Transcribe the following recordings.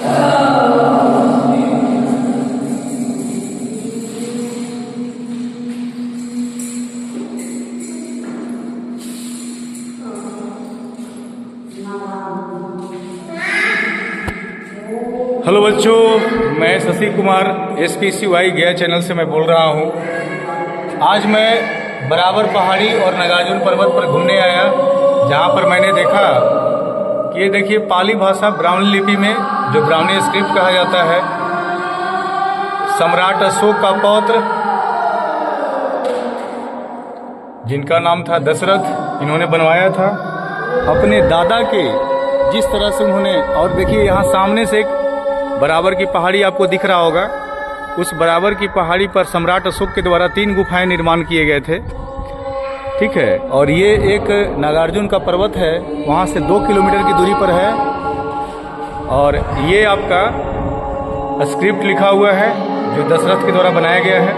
Hello बच्चों, मैं Shashi Kumar SPCY गया चैनल से मैं बोल रहा हूँ। आज मैं बराबर पहाड़ी और नागार्जुन पर्वत पर घूमने आया, जहाँ पर मैंने देखा कि ये देखिए पाली भाषा ब्राह्मणी लिपि में, जो ब्राह्मणी स्क्रिप्ट कहा जाता है, सम्राट अशोक का पौत्र जिनका नाम था दशरथ, इन्होंने बनवाया था अपने दादा के। जिस तरह से उन्होंने, और देखिए यहाँ सामने से एक बराबर की पहाड़ी आपको दिख रहा होगा, उस बराबर की पहाड़ी पर सम्राट अशोक के द्वारा 3 गुफाएं निर्माण किए गए थे। ठीक है, और ये एक नागार्जुन का पर्वत है, वहाँ से 2 किलोमीटर की दूरी पर है। और ये आपका स्क्रिप्ट लिखा हुआ है जो दशरथ के द्वारा बनाया गया है।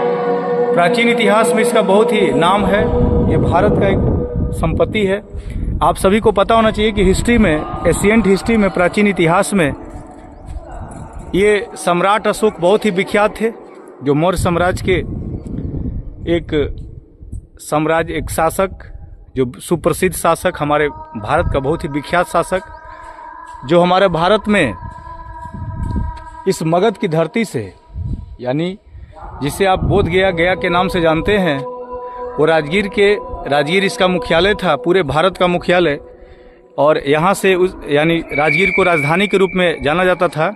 प्राचीन इतिहास में इसका बहुत ही नाम है, ये भारत का एक संपत्ति है। आप सभी को पता होना चाहिए कि हिस्ट्री में, एशियंट हिस्ट्री में, प्राचीन इतिहास में ये सम्राट अशोक बहुत ही विख्यात थे, जो मौर्य साम्राज्य के एक शासक, जो सुप्रसिद्ध शासक, हमारे भारत का बहुत ही विख्यात शासक, जो हमारे भारत में इस मगध की धरती से, यानी जिसे आप बोध गया के नाम से जानते हैं, वो राजगीर इसका मुख्यालय था, पूरे भारत का मुख्यालय। और यहाँ से यानी राजगीर को राजधानी के रूप में जाना जाता था।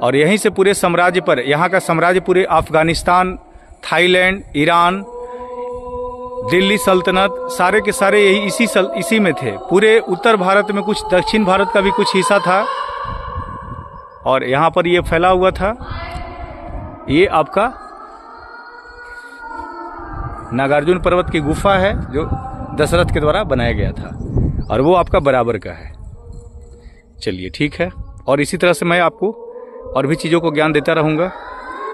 और यहीं से पूरे साम्राज्य पर, यहाँ का साम्राज्य पूरे अफगानिस्तान, थाईलैंड, ईरान, दिल्ली सल्तनत, सारे के सारे यही इसी में थे। पूरे उत्तर भारत में, कुछ दक्षिण भारत का भी कुछ हिस्सा था, और यहाँ पर ये फैला हुआ था। ये आपका नागार्जुन पर्वत की गुफा है, जो दशरथ के द्वारा बनाया गया था, और वो आपका बराबर का है। चलिए ठीक है, और इसी तरह से मैं आपको और भी चीज़ों को ज्ञान देता रहूँगा।